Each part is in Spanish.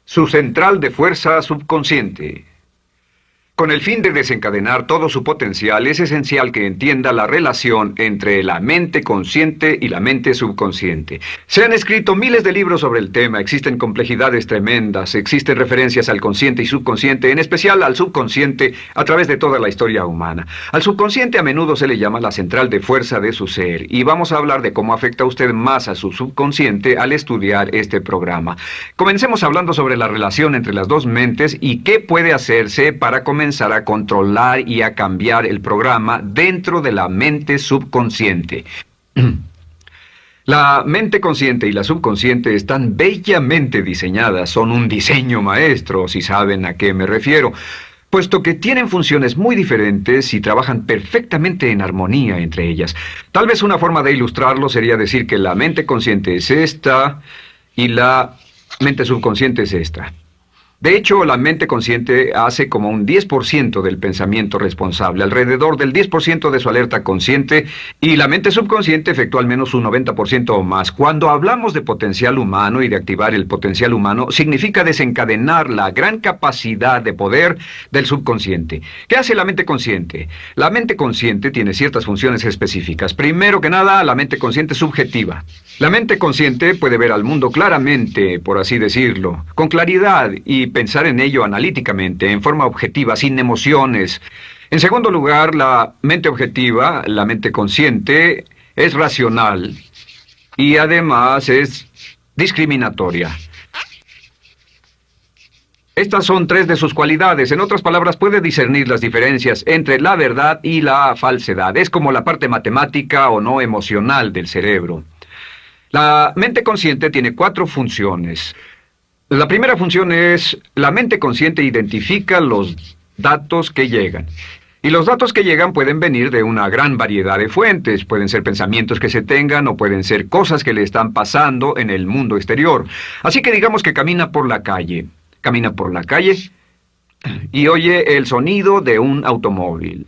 Su central de fuerza subconsciente. Con el fin de desencadenar todo su potencial, es esencial que entienda la relación entre la mente consciente y la mente subconsciente. Se han escrito miles de libros sobre el tema, existen complejidades tremendas, existen referencias al consciente y subconsciente, en especial al subconsciente, a través de toda la historia humana. Al subconsciente a menudo se le llama la central de fuerza de su ser, y vamos a hablar de cómo afecta a usted más a su subconsciente al estudiar este programa. Comencemos hablando sobre la relación entre las dos mentes y qué puede hacerse para comenzar a controlar y a cambiar el programa dentro de la mente subconsciente. La mente consciente y la subconsciente están bellamente diseñadas, son un diseño maestro, si saben a qué me refiero, puesto que tienen funciones muy diferentes y trabajan perfectamente en armonía entre ellas. Tal vez una forma de ilustrarlo sería decir que la mente consciente es esta y la mente subconsciente es esta. De hecho, la mente consciente hace como un 10% del pensamiento responsable, alrededor del 10% de su alerta consciente, y la mente subconsciente efectúa al menos un 90% o más. Cuando hablamos de potencial humano y de activar el potencial humano, significa desencadenar la gran capacidad de poder del subconsciente. ¿Qué hace la mente consciente? La mente consciente tiene ciertas funciones específicas. Primero que nada, la mente consciente subjetiva. La mente consciente puede ver al mundo claramente, por así decirlo, con claridad y pensar en ello analíticamente, en forma objetiva, sin emociones. En segundo lugar, la mente objetiva, la mente consciente, es racional y además es discriminatoria. Estas son tres de sus cualidades. En otras palabras, puede discernir las diferencias entre la verdad y la falsedad. Es como la parte matemática o no emocional del cerebro. La mente consciente tiene 4 funciones. La primera función es, la mente consciente identifica los datos que llegan. Y los datos que llegan pueden venir de una gran variedad de fuentes. Pueden ser pensamientos que se tengan o pueden ser cosas que le están pasando en el mundo exterior. Así que digamos que camina por la calle. Camina por la calle y oye el sonido de un automóvil.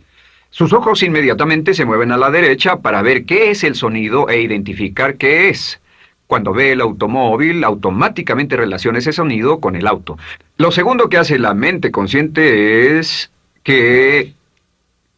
Sus ojos inmediatamente se mueven a la derecha para ver qué es el sonido e identificar qué es. Cuando ve el automóvil, automáticamente relaciona ese sonido con el auto. Lo segundo que hace la mente consciente es que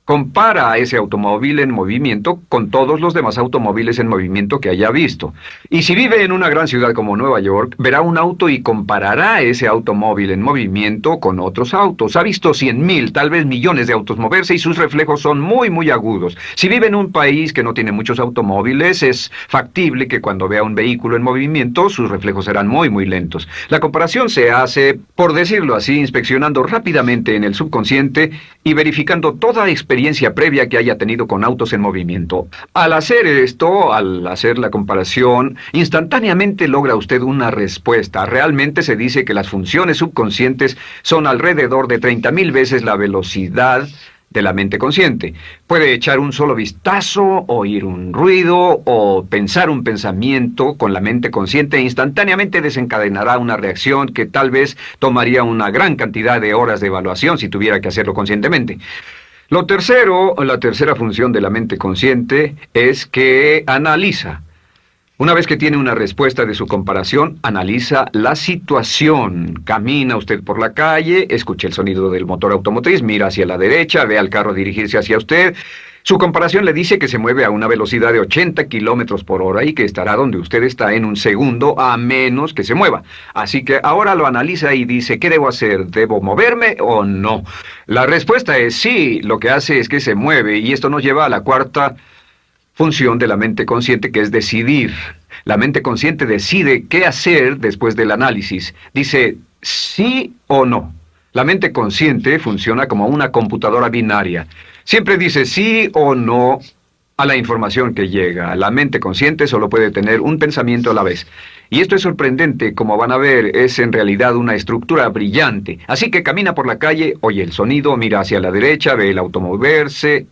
compara a ese automóvil en movimiento con todos los demás automóviles en movimiento que haya visto. Y si vive en una gran ciudad como Nueva York, verá un auto y comparará ese automóvil en movimiento con otros autos. Ha visto 100,000, tal vez millones de autos moverse y sus reflejos son muy agudos. Si vive en un país que no tiene muchos automóviles, es factible que cuando vea un vehículo en movimiento, sus reflejos serán muy lentos. La comparación se hace, por decirlo así, inspeccionando rápidamente en el subconsciente y verificando toda experiencia previa que haya tenido con autos en movimiento. Al hacer esto, al hacer la comparación, instantáneamente logra usted una respuesta. Realmente se dice que las funciones subconscientes son alrededor de 30,000 veces la velocidad de la mente consciente. Puede echar un solo vistazo, oír un ruido o pensar un pensamiento con la mente consciente e instantáneamente desencadenará una reacción que tal vez tomaría una gran cantidad de horas de evaluación si tuviera que hacerlo conscientemente. La tercera función de la mente consciente es que analiza. Una vez que tiene una respuesta de su comparación, analiza la situación. Camina usted por la calle, escucha el sonido del motor automotriz, mira hacia la derecha, ve al carro dirigirse hacia usted. Su comparación le dice que se mueve a una velocidad de 80 kilómetros por hora y que estará donde usted está en un segundo a menos que se mueva. Así que ahora lo analiza y dice, ¿qué debo hacer? ¿Debo moverme o no? La respuesta es sí, lo que hace es que se mueve y esto nos lleva a la cuarta función de la mente consciente, que es decidir. La mente consciente decide qué hacer después del análisis. Dice sí o no. La mente consciente funciona como una computadora binaria. Siempre dice sí o no a la información que llega. La mente consciente solo puede tener un pensamiento a la vez. Y esto es sorprendente, como van a ver, es en realidad una estructura brillante. Así que camina por la calle, oye el sonido, mira hacia la derecha, ve el auto moverse,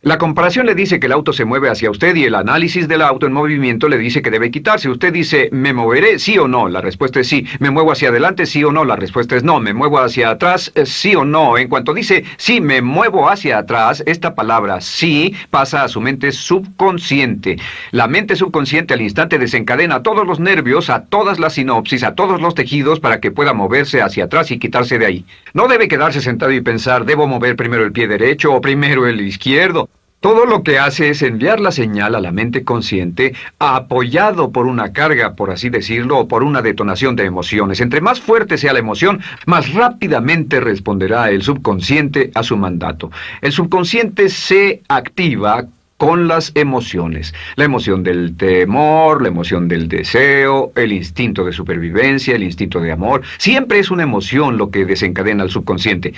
La comparación le dice que el auto se mueve hacia usted y el análisis del auto en movimiento le dice que debe quitarse. Usted dice, ¿me moveré? ¿Sí o no? La respuesta es sí. ¿Me muevo hacia adelante? ¿Sí o no? La respuesta es no. ¿Me muevo hacia atrás? ¿Sí o no? En cuanto dice, sí, me muevo hacia atrás, esta palabra sí pasa a su mente subconsciente. La mente subconsciente al instante desencadena a todos los nervios, a todas las sinapsis, a todos los tejidos para que pueda moverse hacia atrás y quitarse de ahí. No debe quedarse sentado y pensar, ¿debo mover primero el pie derecho o primero el izquierdo? Todo lo que hace es enviar la señal a la mente consciente, apoyado por una carga, por así decirlo, o por una detonación de emociones. Entre más fuerte sea la emoción, más rápidamente responderá el subconsciente a su mandato. El subconsciente se activa con las emociones. La emoción del temor, la emoción del deseo, el instinto de supervivencia, el instinto de amor. Siempre es una emoción lo que desencadena al subconsciente.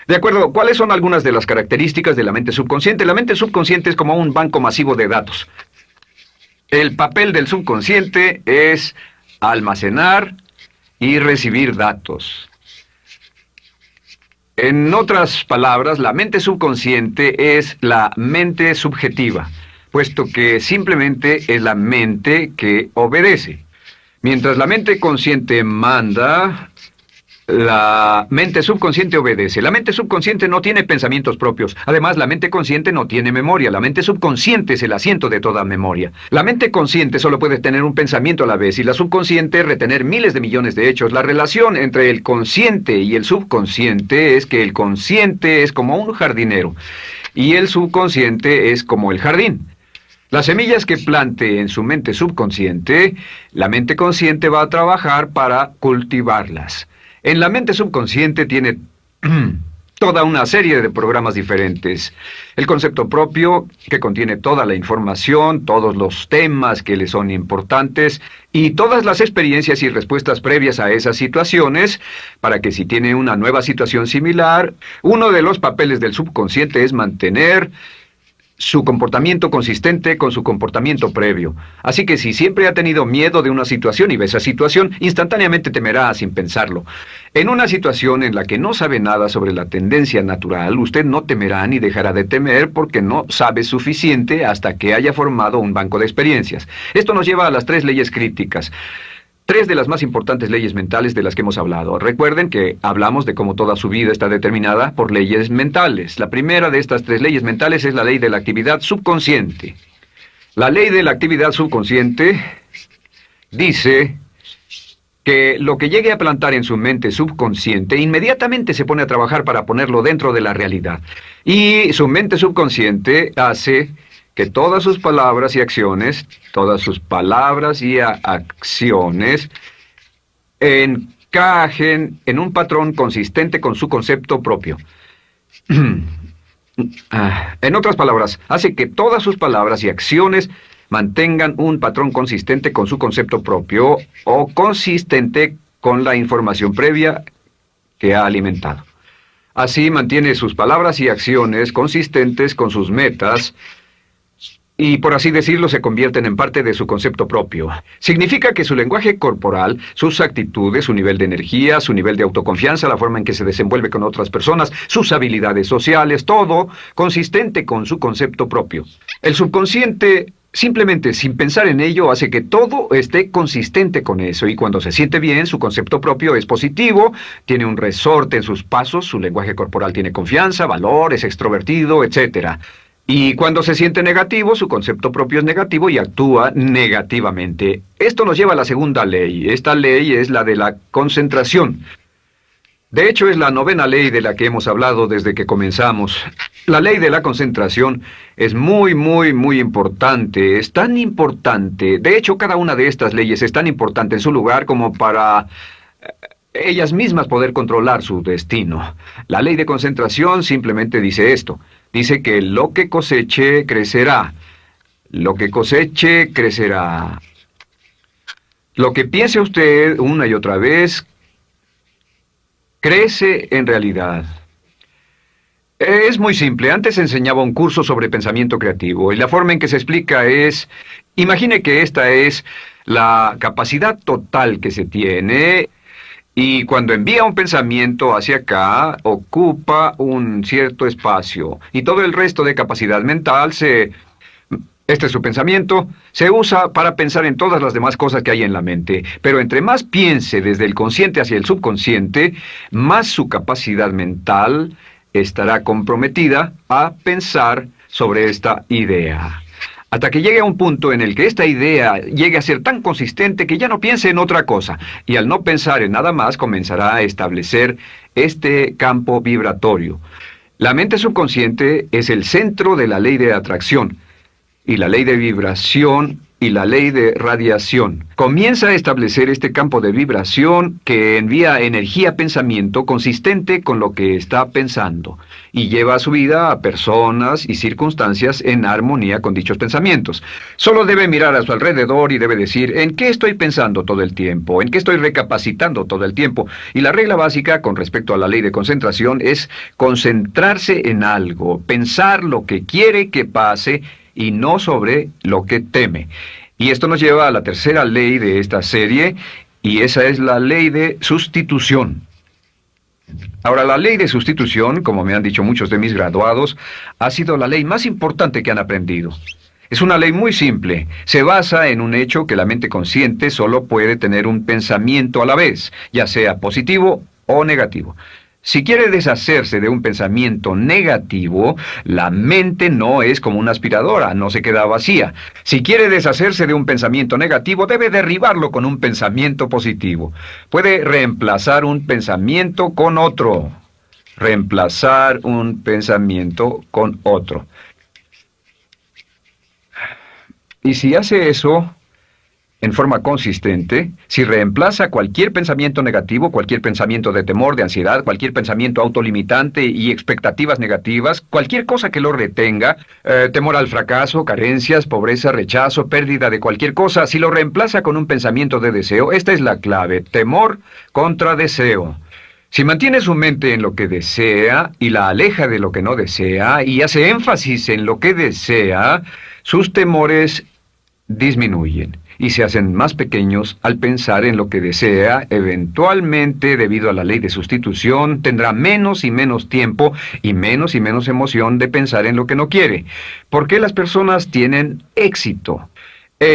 De acuerdo, ¿cuáles son algunas de las características de la mente subconsciente? La mente subconsciente es como un banco masivo de datos. El papel del subconsciente es almacenar y recibir datos. En otras palabras, la mente subconsciente es la mente subjetiva, puesto que simplemente es la mente que obedece. Mientras la mente consciente manda, la mente subconsciente obedece. La mente subconsciente no tiene pensamientos propios. Además, la mente consciente no tiene memoria. La mente subconsciente es el asiento de toda memoria. La mente consciente solo puede tener un pensamiento a la vez y la subconsciente retener miles de millones de hechos. La relación entre el consciente y el subconsciente es que el consciente es como un jardinero y el subconsciente es como el jardín. Las semillas que plante en su mente subconsciente, la mente consciente va a trabajar para cultivarlas. En la mente subconsciente tiene toda una serie de programas diferentes. El concepto propio, que contiene toda la información, todos los temas que le son importantes y todas las experiencias y respuestas previas a esas situaciones, para que si tiene una nueva situación similar, uno de los papeles del subconsciente es mantener su comportamiento consistente con su comportamiento previo. Así que si siempre ha tenido miedo de una situación y ve esa situación, instantáneamente temerá sin pensarlo. En una situación en la que no sabe nada sobre la tendencia natural, usted no temerá ni dejará de temer porque no sabe suficiente hasta que haya formado un banco de experiencias. Esto nos lleva a las 3 leyes críticas. 3 de las más importantes leyes mentales de las que hemos hablado. Recuerden que hablamos de cómo toda su vida está determinada por leyes mentales. La primera de estas 3 leyes mentales es la ley de la actividad subconsciente. La ley de la actividad subconsciente dice que lo que llegue a plantar en su mente subconsciente inmediatamente se pone a trabajar para ponerlo dentro de la realidad. Y su mente subconsciente hace que todas sus palabras y acciones, encajen en un patrón consistente con su concepto propio. En otras palabras, hace que todas sus palabras y acciones mantengan un patrón consistente con su concepto propio o consistente con la información previa que ha alimentado. Así mantiene sus palabras y acciones consistentes con sus metas y, por así decirlo, se convierten en parte de su concepto propio. Significa que su lenguaje corporal, sus actitudes, su nivel de energía, su nivel de autoconfianza, la forma en que se desenvuelve con otras personas, sus habilidades sociales, todo consistente con su concepto propio. El subconsciente, simplemente sin pensar en ello, hace que todo esté consistente con eso, y cuando se siente bien, su concepto propio es positivo, tiene un resorte en sus pasos, su lenguaje corporal tiene confianza, valor, es extrovertido, etc. Y cuando se siente negativo, su concepto propio es negativo y actúa negativamente. Esto nos lleva a la segunda ley. Esta ley es la de la concentración. De hecho, es la 9ª ley de la que hemos hablado desde que comenzamos. La ley de la concentración es muy importante. Es tan importante. De hecho, cada una de estas leyes es tan importante en su lugar como para ellas mismas poder controlar su destino. La ley de concentración simplemente dice esto. Dice que lo que coseche, crecerá. Lo que coseche, crecerá. Lo que piense usted una y otra vez, crece en realidad. Es muy simple. Antes enseñaba un curso sobre pensamiento creativo y la forma en que se explica es, imagine que esta es la capacidad total que se tiene Y cuando envía un pensamiento hacia acá, ocupa un cierto espacio. Y todo el resto de capacidad mental este es su pensamiento, se usa para pensar en todas las demás cosas que hay en la mente. Pero entre más piense desde el consciente hacia el subconsciente, más su capacidad mental estará comprometida a pensar sobre esta idea. Hasta que llegue a un punto en el que esta idea llegue a ser tan consistente que ya no piense en otra cosa. Y al no pensar en nada más, comenzará a establecer este campo vibratorio. La mente subconsciente es el centro de la ley de atracción, y la ley de vibración y la ley de radiación. Comienza a establecer este campo de vibración que envía energía-pensamiento consistente con lo que está pensando y lleva a su vida a personas y circunstancias en armonía con dichos pensamientos. Solo debe mirar a su alrededor y debe decir, ¿en qué estoy pensando todo el tiempo? ¿En qué estoy recapacitando todo el tiempo? Y la regla básica con respecto a la ley de concentración es concentrarse en algo, pensar lo que quiere que pase y no sobre lo que teme. Y esto nos lleva a la tercera ley de esta serie, y esa es la ley de sustitución. Ahora, la ley de sustitución, como me han dicho muchos de mis graduados, ha sido la ley más importante que han aprendido. Es una ley muy simple. Se basa en un hecho que la mente consciente solo puede tener un pensamiento a la vez, ya sea positivo o negativo. Si quiere deshacerse de un pensamiento negativo, la mente no es como una aspiradora, no se queda vacía. Si quiere deshacerse de un pensamiento negativo, debe derribarlo con un pensamiento positivo. Puede reemplazar un pensamiento con otro. Reemplazar un pensamiento con otro. Y si hace eso en forma consistente, si reemplaza cualquier pensamiento negativo, cualquier pensamiento de temor, de ansiedad, cualquier pensamiento autolimitante y expectativas negativas, cualquier cosa que lo retenga, temor al fracaso, carencias, pobreza, rechazo, pérdida de cualquier cosa, si lo reemplaza con un pensamiento de deseo, esta es la clave: temor contra deseo. Si mantiene su mente en lo que desea y la aleja de lo que no desea y hace énfasis en lo que desea, sus temores disminuyen y se hacen más pequeños al pensar en lo que desea. Eventualmente, debido a la ley de sustitución, tendrá menos y menos tiempo y menos emoción de pensar en lo que no quiere. ¿Por qué las personas tienen éxito?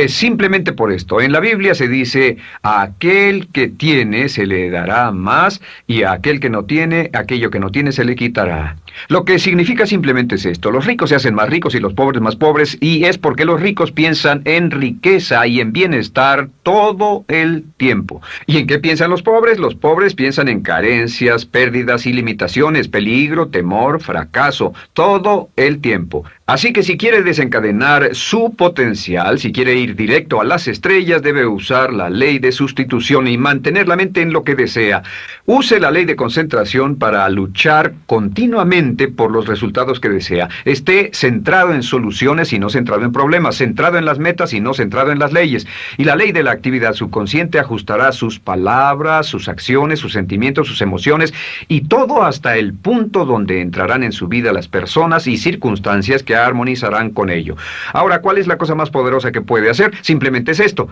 Simplemente por esto. En la Biblia se dice, a aquel que tiene se le dará más, y a aquel que no tiene, aquello que no tiene se le quitará. Lo que significa simplemente es esto: los ricos se hacen más ricos y los pobres más pobres, y es porque los ricos piensan en riqueza y en bienestar todo el tiempo. ¿Y en qué piensan los pobres? Los pobres piensan en carencias, pérdidas y limitaciones, peligro, temor, fracaso, todo el tiempo. Así que si quiere desencadenar su potencial, si quiere ir directo a las estrellas, debe usar la ley de sustitución y mantener la mente en lo que desea. Use la ley de concentración para luchar continuamente por los resultados que desea. Esté centrado en soluciones y no centrado en problemas, centrado en las metas y no centrado en las leyes. Y la ley de la actividad subconsciente ajustará sus palabras, sus acciones, sus sentimientos, sus emociones y todo hasta el punto donde entrarán en su vida las personas y circunstancias que armonizarán con ello. Ahora, ¿cuál es la cosa más poderosa que puede hacer? Simplemente es esto.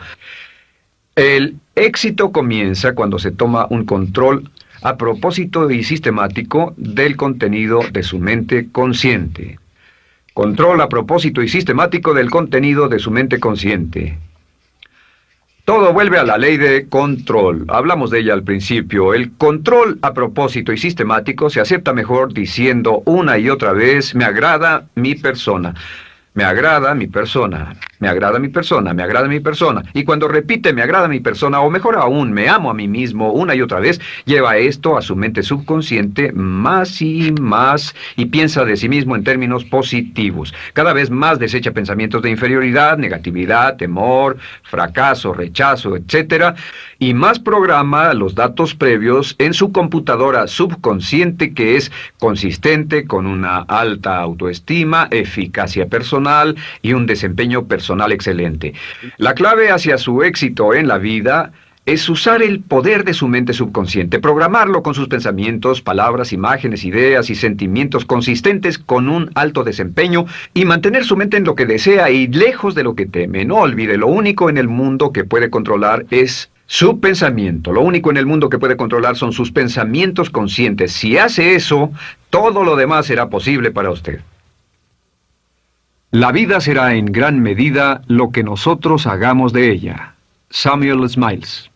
El éxito comienza cuando se toma un control a propósito y sistemático del contenido de su mente consciente. Control a propósito y sistemático del contenido de su mente consciente. Todo vuelve a la ley de control. Hablamos de ella al principio. El control a propósito y sistemático se acepta mejor diciendo una y otra vez: me agrada mi persona. Me agrada mi persona, me agrada mi persona, me agrada mi persona. Y cuando repite me agrada mi persona, o mejor aún, me amo a mí mismo una y otra vez, lleva esto a su mente subconsciente más y piensa de sí mismo en términos positivos. Cada vez más desecha pensamientos de inferioridad, negatividad, temor, fracaso, rechazo, etc. Y más programa los datos previos en su computadora subconsciente, que es consistente con una alta autoestima, eficacia personal y un desempeño personal excelente. La clave hacia su éxito en la vida es usar el poder de su mente subconsciente, programarlo con sus pensamientos, palabras, imágenes, ideas y sentimientos consistentes con un alto desempeño y mantener su mente en lo que desea y lejos de lo que teme. No olvide, lo único en el mundo que puede controlar es Su pensamiento. Lo único en el mundo que puede controlar son sus pensamientos conscientes. Si hace eso, todo lo demás será posible para usted. La vida será en gran medida lo que nosotros hagamos de ella. Samuel Smiles.